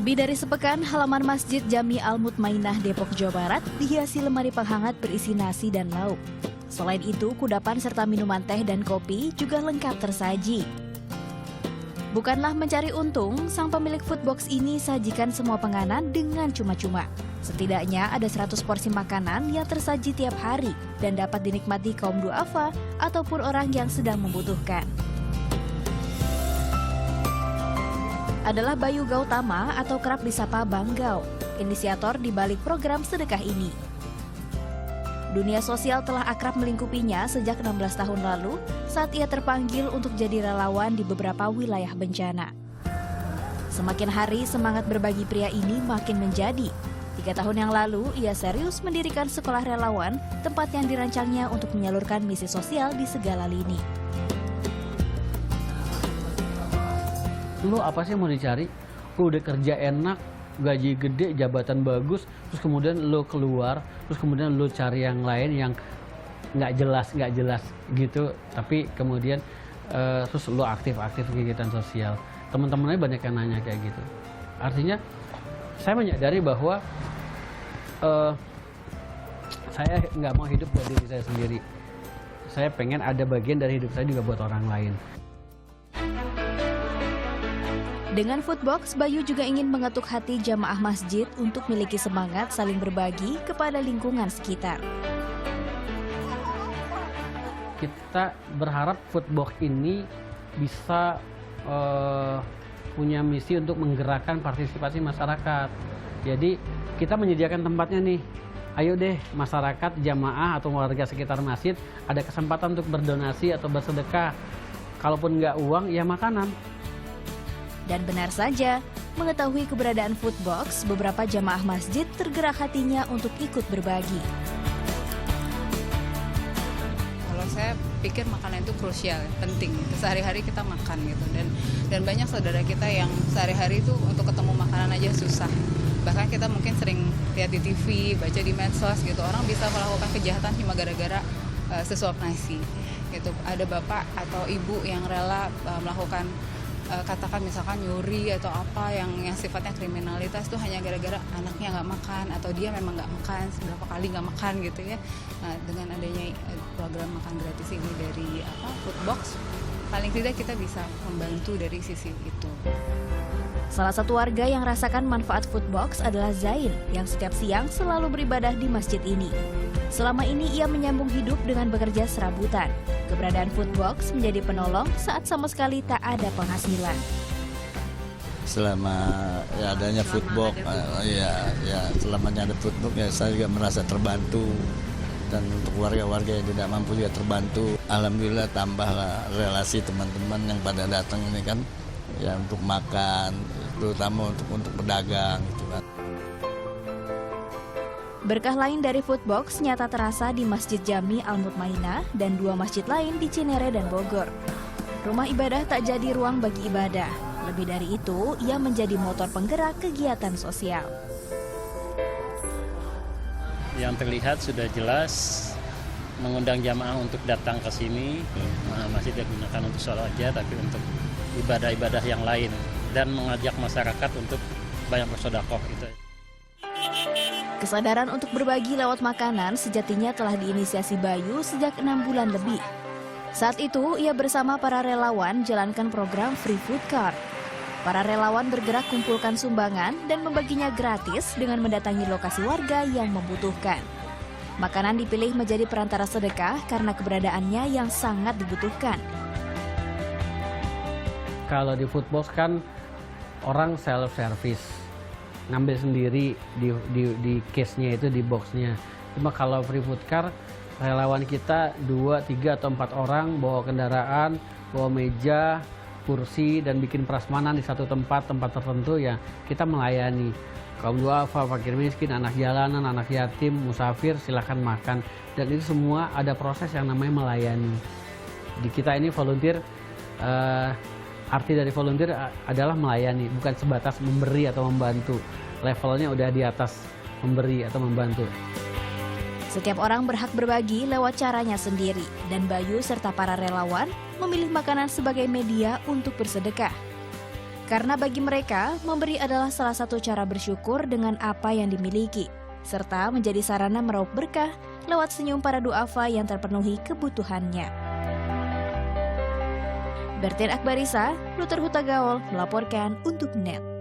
Lebih dari sepekan, halaman Masjid Jami Al-Mutmainah Depok, Jawa Barat dihiasi lemari penghangat berisi nasi dan lauk. Selain itu, kudapan serta minuman teh dan kopi juga lengkap tersaji. Bukanlah mencari untung, sang pemilik foodbox ini sajikan semua penganan dengan cuma-cuma. Setidaknya ada 100 porsi makanan yang tersaji tiap hari dan dapat dinikmati kaum duafa ataupun orang yang sedang membutuhkan. Adalah Bayu Gautama atau kerap disapa Bang Gau, inisiator di balik program sedekah ini. Dunia sosial telah akrab melingkupinya sejak 16 tahun lalu saat ia terpanggil untuk jadi relawan di beberapa wilayah bencana. Semakin hari semangat berbagi pria ini makin menjadi. 3 tahun yang lalu ia serius mendirikan sekolah relawan, tempat yang dirancangnya untuk menyalurkan misi sosial di segala lini. Lo apa sih mau dicari? Lo udah kerja enak, gaji gede, jabatan bagus, terus kemudian lo keluar, terus kemudian lo cari yang lain yang nggak jelas gitu. Tapi kemudian terus lo aktif kegiatan sosial. Teman-temannya banyak yang nanya kayak gitu. Artinya saya menyadari bahwa saya nggak mau hidup buat diri saya sendiri. Saya pengen ada bagian dari hidup saya juga buat orang lain. Dengan foodbox, Bayu juga ingin mengetuk hati jamaah masjid untuk memiliki semangat saling berbagi kepada lingkungan sekitar. Kita berharap foodbox ini bisa punya misi untuk menggerakkan partisipasi masyarakat. Jadi kita menyediakan tempatnya nih. Ayo deh masyarakat, jamaah atau warga sekitar masjid ada kesempatan untuk berdonasi atau bersedekah. Kalaupun nggak uang, ya makanan. Dan benar saja, mengetahui keberadaan foodbox, beberapa jamaah masjid tergerak hatinya untuk ikut berbagi. Kalau saya pikir makanan itu krusial, penting. Sehari-hari kita makan gitu. Dan banyak saudara kita yang sehari-hari itu untuk ketemu makanan aja susah. Bahkan kita mungkin sering lihat di TV, baca di medsos gitu. Orang bisa melakukan kejahatan cuma gara-gara sesuap nasi. Gitu. Ada bapak atau ibu yang rela melakukan katakan misalkan nyuri atau apa yang sifatnya kriminalitas itu hanya gara-gara anaknya nggak makan atau dia memang nggak makan, seberapa kali nggak makan gitu ya. Nah, dengan adanya program makan gratis ini dari foodbox, paling tidak kita bisa membantu dari sisi itu. Salah satu warga yang rasakan manfaat foodbox adalah Zain yang setiap siang selalu beribadah di masjid ini. Selama ini ia menyambung hidup dengan bekerja serabutan. Keberadaan foodbox menjadi penolong saat sama sekali tak ada penghasilan. Selama adanya foodbox, selamanya ada foodbox ya saya juga merasa terbantu. Dan untuk warga-warga yang tidak mampu juga terbantu. Alhamdulillah tambahlah relasi teman-teman yang pada datang ini kan ya untuk makan, terutama untuk pedagang gitu kan. Berkah lain dari foodbox nyata terasa di Masjid Jami Al-Mutmainah dan 2 masjid lain di Cinere dan Bogor. Rumah ibadah tak jadi ruang bagi ibadah. Lebih dari itu, ia menjadi motor penggerak kegiatan sosial. Yang terlihat sudah jelas mengundang jamaah untuk datang ke sini. Masjid digunakan untuk sholat aja, tapi untuk ibadah-ibadah yang lain. Dan mengajak masyarakat untuk banyak bersedekah itu. Kesadaran untuk berbagi lewat makanan sejatinya telah diinisiasi Bayu sejak 6 bulan lebih. Saat itu, ia bersama para relawan jalankan program Free Food Car. Para relawan bergerak kumpulkan sumbangan dan membaginya gratis dengan mendatangi lokasi warga yang membutuhkan. Makanan dipilih menjadi perantara sedekah karena keberadaannya yang sangat dibutuhkan. Kalau di foodbox kan orang self-service. Ngambil sendiri di case-nya itu, di box-nya. Cuma kalau free food car, relawan kita 2, 3, atau 4 orang bawa kendaraan, bawa meja, kursi, dan bikin prasmanan di satu tempat tertentu ya kita melayani. Kaum duafa, fakir miskin, anak jalanan, anak yatim, musafir, silahkan makan. Dan itu semua ada proses yang namanya melayani. Di kita ini volunteer, arti dari volunteer adalah melayani, bukan sebatas memberi atau membantu. Levelnya udah di atas memberi atau membantu. Setiap orang berhak berbagi lewat caranya sendiri, dan Bayu serta para relawan memilih makanan sebagai media untuk bersedekah. Karena bagi mereka, memberi adalah salah satu cara bersyukur dengan apa yang dimiliki, serta menjadi sarana meraup berkah lewat senyum para duafa yang terpenuhi kebutuhannya. Bertin Akbarisa, Luther Hutagaol melaporkan untuk NET.